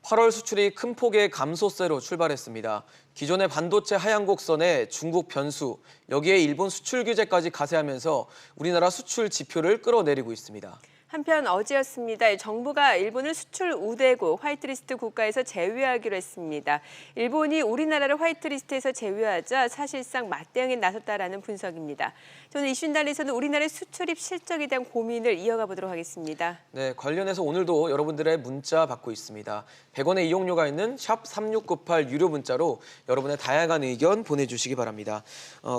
8월 수출이 큰 폭의 감소세로 출발했습니다. 기존의 반도체 하향 곡선에 중국 변수, 여기에 일본 수출 규제까지 가세하면서 우리나라 수출 지표를 끌어내리고 있습니다. 한편 어제였습니다. 정부가 일본을 수출 우대국 화이트리스트 국가에서 제외하기로 했습니다. 일본이 우리나라를 화이트리스트에서 제외하자 사실상 맞대응에 나섰다라는 분석입니다. 저는 이슈인단에서는 우리나라의 수출입 실적에 대한 고민을 이어가 보도록 하겠습니다. 네, 관련해서 오늘도 여러분들의 문자 받고 있습니다. 100원의 이용료가 있는 샵 3698 유료 문자로 여러분의 다양한 의견 보내주시기 바랍니다.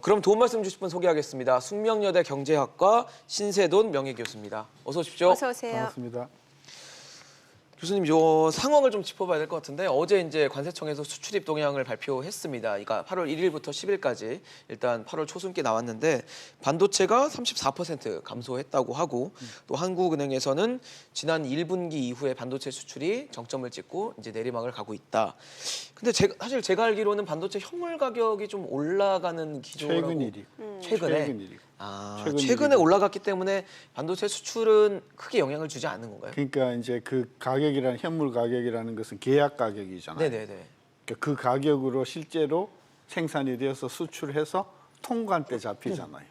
그럼 도움 말씀 주실 분 소개하겠습니다. 숙명여대 경제학과 신세돈 명예교수입니다. 어서 오십시오. 어서 오세요. 반갑습니다. 교수님, 저 상황을 좀 짚어봐야 될 것 같은데 어제 이제 관세청에서 수출입 동향을 발표했습니다. 그러니까 8월 1일부터 10일까지 일단 8월 초순께 나왔는데 반도체가 34% 감소했다고 하고 또 한국은행에서는 지난 1분기 이후에 반도체 수출이 정점을 찍고 이제 내리막을 가고 있다. 근데 사실 제가 알기로는 반도체 현물 가격이 좀 올라가는 기조라고. 최근 일이. 최근에. 최근 일이. 최근에 올라갔기 때문에 반도체 수출은 크게 영향을 주지 않는 건가요? 그러니까 이제 그 가격이라는 현물 가격이라는 것은 계약 가격이잖아요. 네네네. 그러니까 그 가격으로 실제로 생산이 되어서 수출해서 통관 때 잡히잖아요.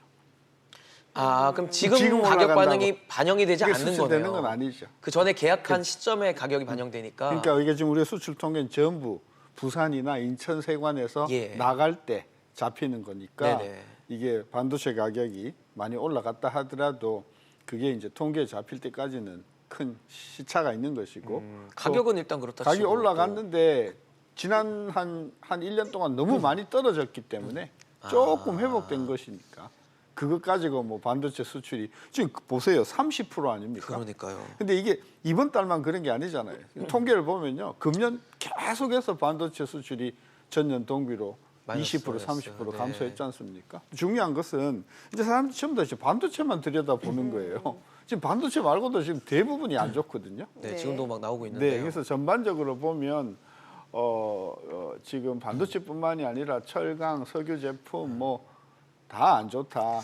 그럼 지금 가격 올라간다고. 반응이 반영이 되지 그게 않는 수출되는 거네요. 건 아니죠. 그 전에 계약한 시점에 가격이 반영되니까. 그러니까 이게 지금 우리가 수출 통계는 전부 부산이나 인천 세관에서 예. 나갈 때 잡히는 거니까 네네. 이게 반도체 가격이 많이 올라갔다 하더라도 그게 이제 통계에 잡힐 때까지는 큰 시차가 있는 것이고 가격은 일단 그렇다 가격이 치고 올라갔는데 지난 한 1년 동안 너무 많이 떨어졌기 때문에 조금 회복된 것이니까 그것 가지고 뭐 반도체 수출이 지금 보세요. 30% 아닙니까? 그러니까요. 근데 이게 이번 달만 그런 게 아니잖아요. 통계를 보면요. 금년 계속해서 반도체 수출이 전년 동기로 20%, 30% 네. 감소했지 않습니까? 중요한 것은 이제 사람들이 전부 다 반도체만 들여다보는 거예요. 지금 반도체 말고도 지금 대부분이 안 좋거든요. 네, 네. 지금도 막 나오고 있는데요. 네, 그래서 전반적으로 보면 지금 반도체뿐만이 아니라 철강, 석유 제품 뭐 다 안 좋다.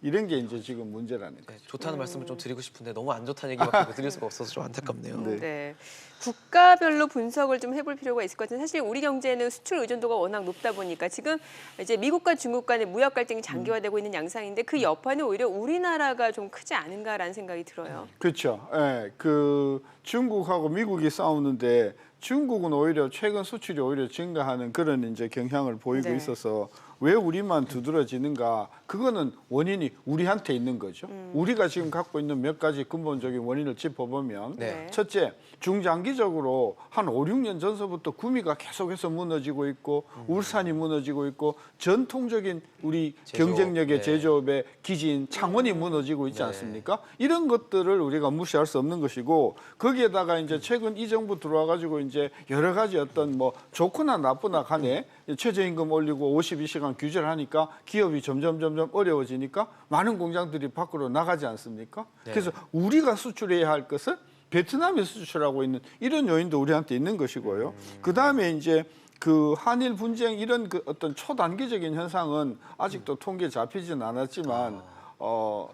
이런 게 이제 지금 문제라는 거죠. 네, 좋다는 말씀을 좀 드리고 싶은데 너무 안 좋다는 얘기밖에 드릴 수가 없어서 좀 안타깝네요. 네. 네. 국가별로 분석을 좀 해볼 필요가 있을 것 같은데 사실 우리 경제는 수출 의존도가 워낙 높다 보니까 지금 이제 미국과 중국 간의 무역 갈등이 장기화되고 있는 양상인데 그 여파는 오히려 우리나라가 좀 크지 않은가라는 생각이 들어요. 그렇죠. 예, 그 중국하고 미국이 싸우는데 중국은 오히려 최근 수출이 오히려 증가하는 그런 이제 경향을 보이고 네. 있어서 왜 우리만 두드러지는가? 그거는 원인이 우리한테 있는 거죠. 우리가 지금 갖고 있는 몇 가지 근본적인 원인을 짚어보면 네. 첫째, 중장기적으로 한 5, 6년 전서부터 구미가 계속해서 무너지고 있고 울산이 무너지고 있고 전통적인 우리 제조업, 경쟁력의 네. 제조업의 기진 창원이 무너지고 있지 네. 않습니까? 이런 것들을 우리가 무시할 수 없는 것이고 거기에다가 이제 최근 이 정부 들어와 가지고 이제 여러 가지 어떤 뭐 좋거나 나쁘나 간에 최저임금 올리고 52시간 규제를 하니까 기업이 점점 어려워지니까 많은 공장들이 밖으로 나가지 않습니까? 네. 그래서 우리가 수출해야 할 것을 베트남이 수출하고 있는 이런 요인도 우리한테 있는 것이고요. 그다음에 이제 그 한일 분쟁 이런 그 어떤 초단기적인 현상은 아직도 통계에 잡히진 않았지만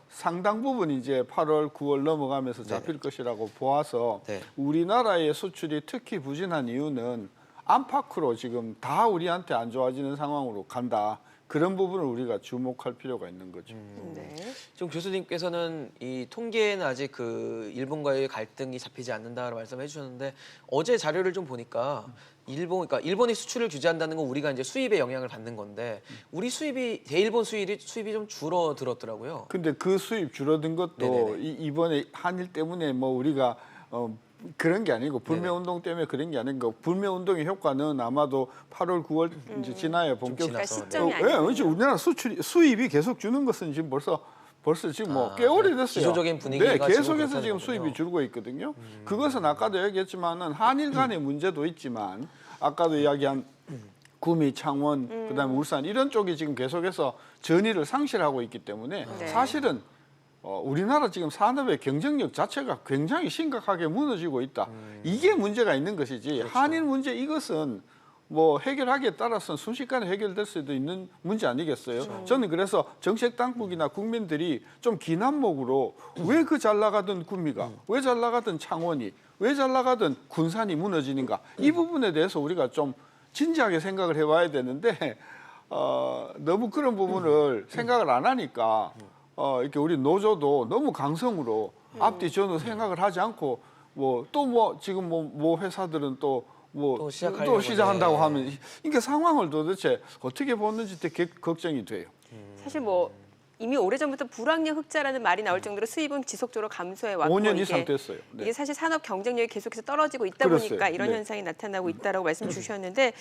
상당 부분 이제 8월, 9월 넘어가면서 잡힐 것이라고 보아서 네. 우리나라의 수출이 특히 부진한 이유는 안팎으로 지금 다 우리한테 안 좋아지는 상황으로 간다. 그런 부분을 우리가 주목할 필요가 있는 거죠. 네. 지금 교수님께서는 이 통계에는 아직 그 일본과의 갈등이 잡히지 않는다라고 말씀해 주셨는데 어제 자료를 좀 보니까 그러니까 일본이 수출을 규제한다는 건 우리가 이제 수입에 영향을 받는 건데 우리 수입이 대일본 수입이 좀 줄어들었더라고요. 근데 그 수입 줄어든 것도 네네네. 이번에 한일 때문에 뭐 우리가 그런 게 아니고 불매운동 때문에 그런 게 아니고 불매운동의 효과는 아마도 8월, 9월 이제 지나야 본격. 그러니까 지나서, 시점이 예, 아니에요. 그렇죠. 우리나라 수입이 계속 주는 것은 지금 벌써 지금 뭐 꽤 오래됐어요. 기초적인 분위기가 네, 지금 계속해서 그렇다는 지금 거군요. 수입이 줄고 있거든요. 그것은 아까도 얘기했지만은 한일 간의 문제도 있지만 아까도 이야기한 구미, 창원, 그다음에 울산 이런 쪽이 지금 계속해서 전의를 상실하고 있기 때문에 네. 사실은 우리나라 지금 산업의 경쟁력 자체가 굉장히 심각하게 무너지고 있다. 이게 문제가 있는 것이지 그렇죠. 한일 문제 이것은 뭐 해결하기에 따라서는 순식간에 해결될 수도 있는 문제 아니겠어요? 저는 그래서 정책 당국이나 국민들이 좀 긴 안목으로 왜 그 잘 나가던 구미가, 왜 잘 나가던 창원이, 왜 잘 나가던 군산이 무너지는가, 이 부분에 대해서 우리가 좀 진지하게 생각을 해봐야 되는데 너무 그런 부분을 생각을 안 하니까 이렇게 우리 노조도 너무 강성으로 앞뒤 전후 생각을 하지 않고 지금 뭐 회사들은 또 시작한다고 하면 이게 상황을 도대체 어떻게 보는지 되게 걱정이 돼요. 사실 뭐 이미 오래전부터 불황령 흑자라는 말이 나올 정도로 수입은 지속적으로 감소해 왔고 5년 이상 됐어요. 네. 이게 사실 산업 경쟁력이 계속해서 떨어지고 있다 그렇어요. 보니까 이런 네. 현상이 나타나고 있다라고 말씀 주셨는데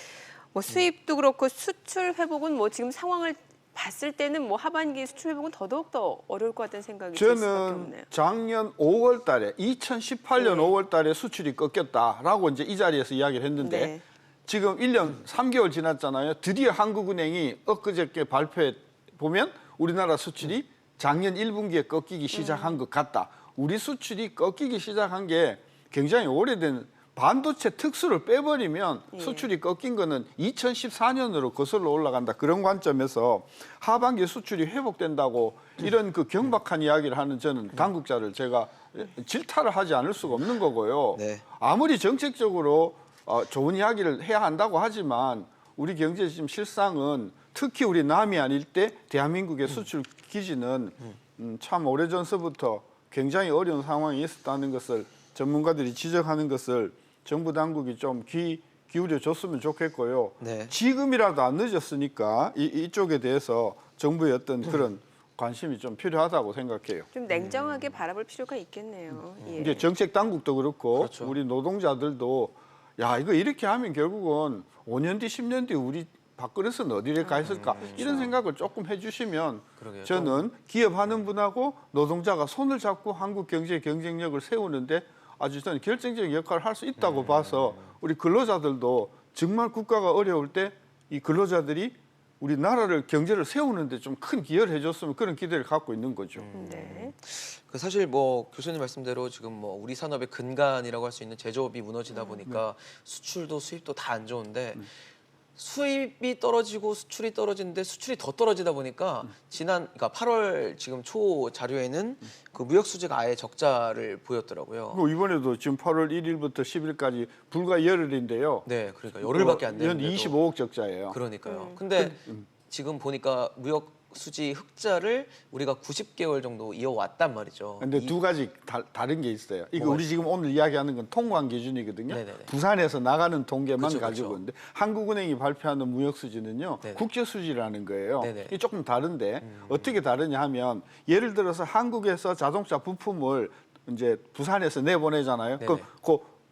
뭐 수입도 그렇고 수출 회복은 뭐 지금 상황을 봤을 때는 뭐 하반기 수출 회복은 더더욱 어려울 것 같다는 생각이 들 수밖에 저는 없네요. 작년 5월 달에 2018년 5월 달에 수출이 꺾였다라고 이제 이 자리에서 이야기를 했는데 네. 지금 1년 3개월 지났잖아요. 드디어 한국은행이 엊그저께 발표해 보면 우리나라 수출이 작년 1분기에 꺾이기 시작한 것 같다. 우리 수출이 꺾이기 시작한 게 굉장히 오래된 반도체 특수를 빼버리면 수출이 꺾인 거는 2014년으로 거슬러 올라간다. 그런 관점에서 하반기 수출이 회복된다고 이런 그 경박한 이야기를 하는 저는 당국자를 제가 질타를 하지 않을 수가 없는 거고요. 네. 아무리 정책적으로 좋은 이야기를 해야 한다고 하지만 우리 경제 지금 실상은 특히 우리 남이안 일대 대한민국의 수출 기지는 참 오래전서부터 굉장히 어려운 상황이 있었다는 것을 전문가들이 지적하는 것을 정부 당국이 좀 귀 기울여 줬으면 좋겠고요. 네. 지금이라도 안 늦었으니까 이쪽에 대해서 정부의 어떤 그런 관심이 좀 필요하다고 생각해요. 좀 냉정하게 바라볼 필요가 있겠네요. 예. 이제 정책 당국도 그렇고 그렇죠. 우리 노동자들도 야 이거 이렇게 하면 결국은 5년 뒤 10년 뒤 우리 밥그릇은 어디를 가 있을까 이런 생각을 조금 해주시면 그러게요. 저는 기업하는 분하고 노동자가 손을 잡고 한국 경제의 경쟁력을 세우는데 아주 저는 결정적인 역할을 할 수 있다고 봐서 우리 근로자들도 정말 국가가 어려울 때 이 근로자들이 우리 나라를 경제를 세우는데 좀 큰 기여를 해줬으면 그런 기대를 갖고 있는 거죠. 네. 그 사실 뭐 교수님 말씀대로 지금 뭐 우리 산업의 근간이라고 할 수 있는 제조업이 무너지다 보니까 수출도 수입도 다 안 좋은데 수입이 떨어지고 수출이 떨어지는데 수출이 더 떨어지다 보니까 그러니까 8월 지금 초 자료에는 그 무역 수지가 아예 적자를 보였더라고요. 그리고 이번에도 지금 8월 1일부터 10일까지 불과 열흘인데요. 네, 그러니까 열흘밖에 안 연 되는데 25억 적자예요. 그러니까요. 근데 지금 보니까 무역 수지 흑자를 우리가 90개월 정도 이어왔단 말이죠. 근데 두 가지 다른 게 있어요. 이거 뭐가 우리 지금 오늘 이야기하는 건 통관 기준이거든요. 네네네. 부산에서 나가는 통계만 그쵸, 가지고 그쵸. 있는데 한국은행이 발표하는 무역 수지는요. 네네. 국제 수지라는 거예요. 네네. 이게 조금 다른데 어떻게 다르냐 하면 예를 들어서 한국에서 자동차 부품을 이제 부산에서 내보내잖아요. 네네.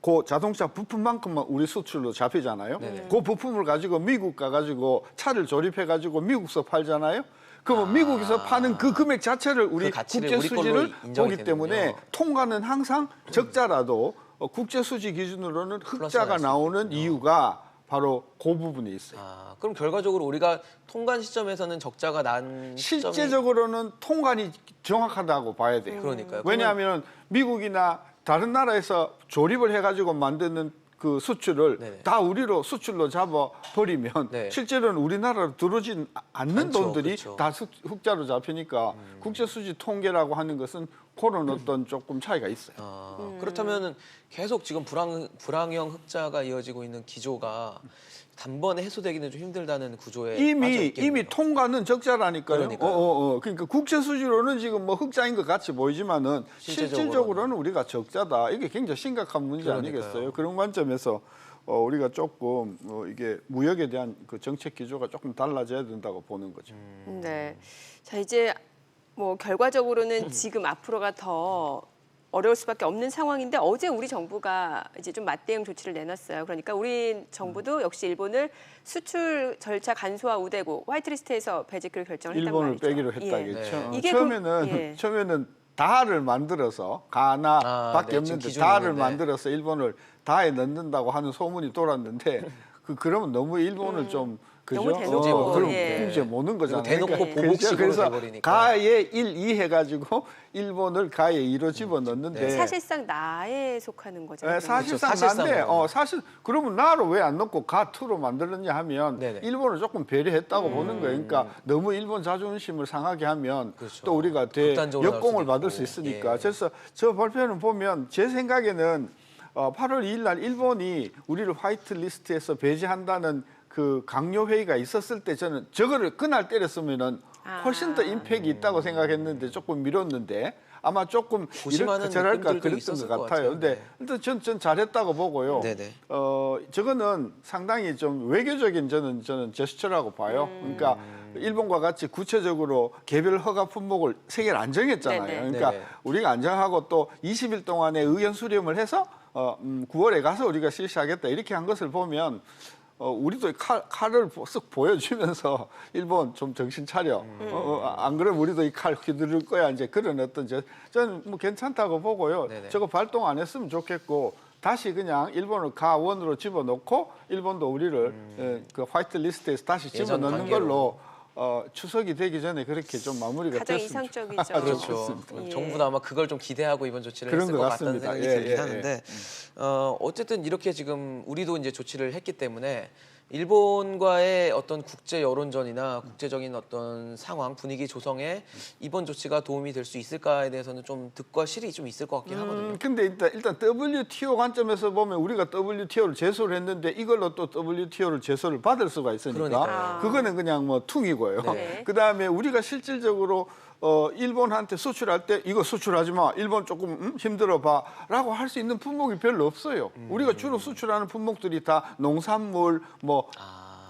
그 자동차 부품만큼만 우리 수출로 잡히잖아요. 네네. 그 부품을 가지고 미국 가가지고 차를 조립해 가지고 미국서 팔잖아요. 그러면 미국에서 파는 그 금액 자체를 우리 그 가치를 국제 우리 걸로 수지를 인정이 보기 때문에 되는군요. 통과는 항상 적자라도 국제 수지 기준으로는 플러스가 흑자가 날수 나오는 이유가 바로 그 부분에 있어요. 아, 그럼 결과적으로 우리가 통관 시점에서는 적자가 난 시점이 실제적으로는 통관이 정확하다고 봐야 돼요. 그러니까요. 왜냐하면 미국이나 다른 나라에서 조립을 해가지고 만드는 그 수출을 네네. 다 우리로 수출로 잡아 버리면 네. 실제로는 우리나라로 들어오진 않는 않죠, 돈들이 그렇죠. 다 흑자로 잡히니까 국제 수지 통계라고 하는 것은 그런 어떤 조금 차이가 있어요. 아, 그렇다면 계속 지금 불황형 흑자가 이어지고 있는 기조가 단번에 해소되기는 좀 힘들다는 구조에 빠져 이미 있겠네요. 통과는 적자라니까요. 그러니까요. 그러니까 국제 수지로는 지금 뭐 흑자인 것 같이 보이지만은 실질적으로는 우리가 적자다. 이게 굉장히 심각한 문제 그러니까요. 아니겠어요? 그런 관점에서 우리가 조금 이게 무역에 대한 그 정책 기조가 조금 달라져야 된다고 보는 거죠. 네. 자, 이제 뭐 결과적으로는 지금 앞으로가 더 어려울 수밖에 없는 상황인데 어제 우리 정부가 이제 좀 맞대응 조치를 내놨어요. 그러니까 우리 정부도 역시 일본을 수출 절차 간소화 우대국 화이트리스트에서 배제키로 결정을 했단 일본을 말이죠. 빼기로 예. 했다겠죠. 네. 이게 처음에는 다를 만들어서 가나밖에 네, 지금 없는데 기준이 다를 있는데. 만들어서 일본을 다에 넣는다고 하는 소문이 돌았는데 그러면 너무 일본을 좀 그죠? 너무 대놓고, 그럼 예. 이제 모는 거잖아요. 대놓고 그러니까 보복식으로 그래서 돼버리니까. 가의 1, 2 해가지고 일본을 가의 2로 집어넣는데 네. 사실상 나에 속하는 거잖아요. 네, 사실상 그렇죠. 난데 사실상은. 사실 그러면 나로 왜 안 넣고 가 2로 만들었냐 하면 네네. 일본을 조금 배려했다고 보는 거예요. 그러니까 너무 일본 자존심을 상하게 하면 그렇죠. 또 우리가 극단적으로 나올 역공을 수도 받을 있고. 수 있으니까. 예. 그래서 저 발표는 보면 제 생각에는 8월 2일 날 일본이 우리를 화이트 리스트에서 배제한다는 그 강요 회의가 있었을 때 저는 저거를 그날 때렸으면은 훨씬 더 임팩이 있다고 생각했는데 조금 미뤘는데 아마 조금 고심하는 저랄까 느낌들도 그랬던 있었을 것 것 같아요. 같아요. 근데 네. 일단 전 잘했다고 보고요. 네네. 저거는 상당히 좀 외교적인 저는 제스처라고 봐요. 그러니까 일본과 같이 구체적으로 개별 허가 품목을 세계를 안 정했잖아요. 네네. 그러니까 네네. 우리가 안 정하고 또 20일 동안에 의견 수렴을 해서 9월에 가서 우리가 실시하겠다 이렇게 한 것을 보면 우리도 칼을 쓱 보여주면서 일본 좀 정신 차려. 안 그러면 우리도 이 칼 휘두를 거야. 이제 그런 어떤 저는 뭐 괜찮다고 보고요. 네네. 저거 발동 안 했으면 좋겠고 다시 그냥 일본을 가원으로 집어넣고 일본도 우리를 그 화이트 리스트에서 다시 예전 집어넣는 관계로. 걸로 추석이 되기 전에 그렇게 좀 마무리가 가장 됐으면 이상적이죠. 그렇죠. 그렇습니다. 예. 정부도 아마 그걸 좀 기대하고 이번 조치를 그런 했을 것 것 같다는 같습니다. 생각이 예, 들긴 예, 하는데 어쨌든 이렇게 지금 우리도 이제 조치를 했기 때문에 일본과의 어떤 국제 여론전이나 국제적인 어떤 상황 분위기 조성에 이번 조치가 도움이 될 수 있을까에 대해서는 좀 득과 실이 좀 있을 것 같긴 하거든요. 근데 일단 WTO 관점에서 보면 우리가 WTO를 제소를 했는데 이걸로 또 WTO를 제소를 받을 수가 있으니까 그러니까요. 그거는 그냥 뭐 퉁이고요. 네. 그다음에 우리가 실질적으로 일본한테 수출할 때 이거 수출하지 마. 일본 조금 힘들어 봐라고 할 수 있는 품목이 별로 없어요. 우리가 주로 수출하는 품목들이 다 농산물 뭐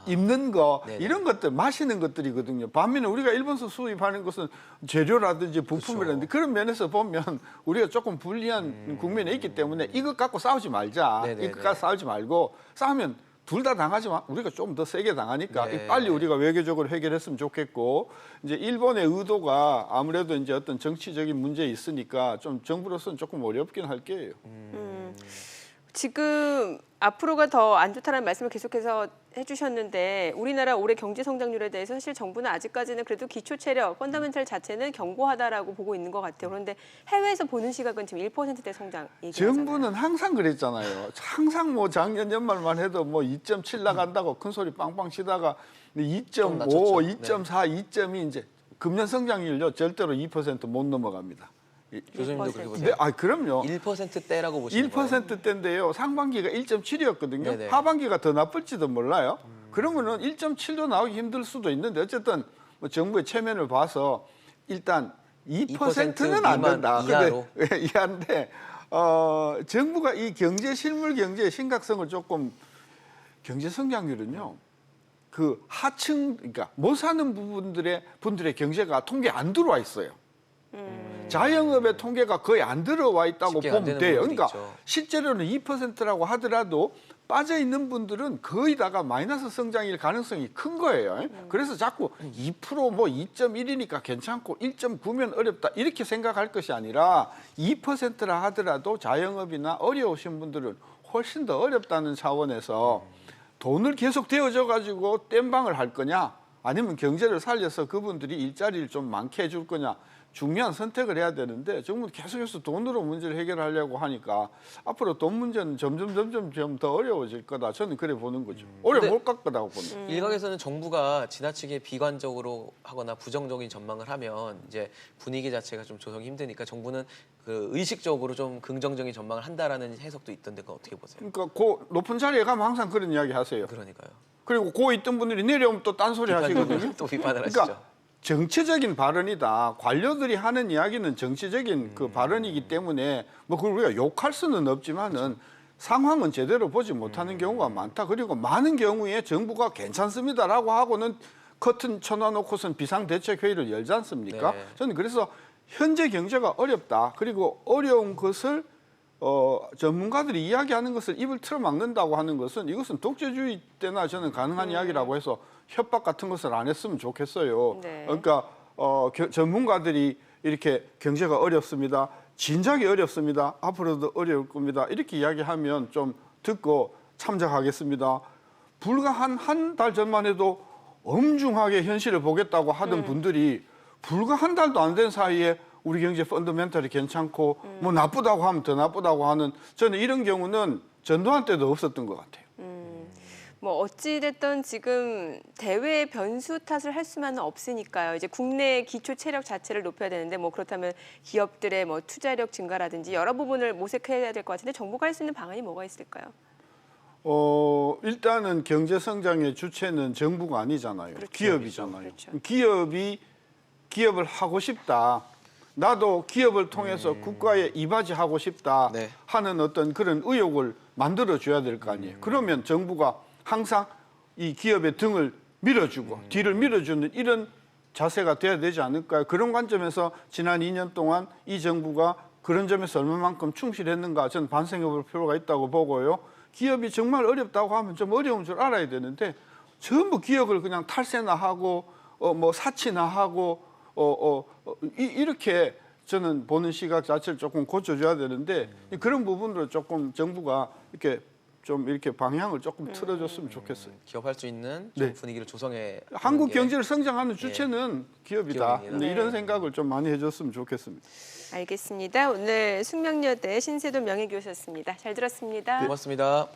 입는 거 네네. 이런 것들 마시는 것들이거든요. 반면에 우리가 일본에서 수입하는 것은 재료라든지 부품이라든지 그런 면에서 보면 우리가 조금 불리한 국면에 있기 때문에 이것 갖고 싸우지 말자. 네네네. 이것 갖고 싸우지 말고 싸우면 둘 다 당하지만 우리가 좀 더 세게 당하니까 네. 빨리 우리가 외교적으로 해결했으면 좋겠고 이제 일본의 의도가 아무래도 이제 어떤 정치적인 문제 있으니까 좀 정부로서는 조금 어렵긴 할 거예요. 지금 앞으로가 더 안 좋다는 말씀을 계속해서 해주셨는데 우리나라 올해 경제 성장률에 대해서 사실 정부는 아직까지는 그래도 기초 체력, 펀더멘털 자체는 견고하다라고 보고 있는 것 같아요. 그런데 해외에서 보는 시각은 지금 1%대 성장 얘기하잖아요. 정부는 항상 그랬잖아요. 항상 뭐 작년 연말만 해도 뭐 2.7 나간다고 큰 소리 빵빵 치다가 2.5, 낮췄죠. 2.4, 2점이 이제 금년 성장률요 절대로 2% 못 넘어갑니다. 교수님도 1%. 그렇게 네, 보세요. 그럼요. 1%대라고 보시는 거예요. 1%대인데요. 상반기가 1.7이었거든요. 네네. 하반기가 더 나쁠지도 몰라요. 그러면은 1.7도 나오기 힘들 수도 있는데 어쨌든 뭐 정부의 체면을 봐서 일단 2%는 안 된다. 이하로? 근데 이하인데 정부가 이 경제 실물 경제의 심각성을 조금 경제 성장률은요. 그 하층 그러니까 못 사는 분들의 경제가 통계 안 들어와 있어요. 자영업의 통계가 거의 안 들어와 있다고 쉽게 안 보면 되는 돼요. 부분이 그러니까 있죠. 실제로는 2%라고 하더라도 빠져 있는 분들은 거의 다가 마이너스 성장일 가능성이 큰 거예요. 그래서 자꾸 2%뭐 2.1이니까 괜찮고 1.9면 어렵다 이렇게 생각할 것이 아니라 2%라 하더라도 자영업이나 어려우신 분들은 훨씬 더 어렵다는 차원에서 돈을 계속 대어줘 가지고 땜방을 할 거냐 아니면 경제를 살려서 그분들이 일자리를 좀 많게 해줄 거냐 중요한 선택을 해야 되는데 정부는 계속해서 돈으로 문제를 해결하려고 하니까 앞으로 돈 문제는 점점 좀 더 어려워질 거다. 저는 그래 보는 거죠. 오래 근데 못 갈 거다고 보는. 일각에서는 정부가 지나치게 비관적으로 하거나 부정적인 전망을 하면 이제 분위기 자체가 좀 조성이 힘드니까 정부는 그 의식적으로 좀 긍정적인 전망을 한다라는 해석도 있던데 그거 어떻게 보세요? 그러니까 그 높은 자리에 가면 항상 그런 이야기 하세요. 그러니까요. 그리고 고 있던 분들이 내려오면 또 딴소리 하시거든요. 또 비판을 하시죠. 그러니까 정치적인 발언이다. 관료들이 하는 이야기는 정치적인 그 발언이기 때문에 뭐 그걸 우리가 욕할 수는 없지만은 상황은 제대로 보지 못하는 경우가 많다. 그리고 많은 경우에 정부가 괜찮습니다라고 하고는 커튼 쳐놔놓고선 비상대책회의를 열지 않습니까? 네. 저는 그래서 현재 경제가 어렵다. 그리고 어려운 것을 전문가들이 이야기하는 것을 입을 틀어막는다고 하는 것은 이것은 독재주의 때나 저는 가능한 이야기라고 해서 협박 같은 것을 안 했으면 좋겠어요. 네. 그러니까 전문가들이 이렇게 경제가 어렵습니다. 진작에 어렵습니다. 앞으로도 어려울 겁니다. 이렇게 이야기하면 좀 듣고 참작하겠습니다. 불과 한 달 전만 해도 엄중하게 현실을 보겠다고 하던 분들이 불과 한 달도 안 된 사이에 우리 경제 펀더멘털이 괜찮고 뭐 나쁘다고 하면 더 나쁘다고 하는, 저는 이런 경우는 전두환 때도 없었던 것 같아요. 뭐 어찌 됐든 지금 대외 변수 탓을 할 수만은 없으니까요. 이제 국내 기초 체력 자체를 높여야 되는데 뭐 그렇다면 기업들의 뭐 투자력 증가라든지 여러 부분을 모색해야 될 것 같은데 정부가 할 수 있는 방안이 뭐가 있을까요? 일단은 경제 성장의 주체는 정부가 아니잖아요. 그렇죠. 기업이잖아요. 그렇죠. 기업을 하고 싶다. 나도 기업을 통해서 국가에 이바지하고 싶다 네. 하는 어떤 그런 의욕을 만들어 줘야 될 거 아니에요. 그러면 정부가 항상 이 기업의 등을 밀어주고 뒤를 밀어주는 이런 자세가 돼야 되지 않을까요? 그런 관점에서 지난 2년 동안 이 정부가 그런 점에서 얼마만큼 충실했는가 저는 반성해 볼 필요가 있다고 보고요. 기업이 정말 어렵다고 하면 좀 어려운 줄 알아야 되는데 전부 기업을 그냥 탈세나 하고 뭐 사치나 하고 이렇게 저는 보는 시각 자체를 조금 고쳐줘야 되는데 그런 부분으로 조금 정부가 이렇게 좀 이렇게 방향을 조금 틀어줬으면 좋겠어요. 기업할 수 있는 네. 좀 분위기를 조성해. 한국 주는 게 경제를 성장하는 주체는 기업이다. 기업입니다. 네, 이런 생각을 좀 많이 해줬으면 좋겠습니다. 알겠습니다. 오늘 숙명여대 신세돈 명예교수였습니다. 잘 들었습니다. 고맙습니다.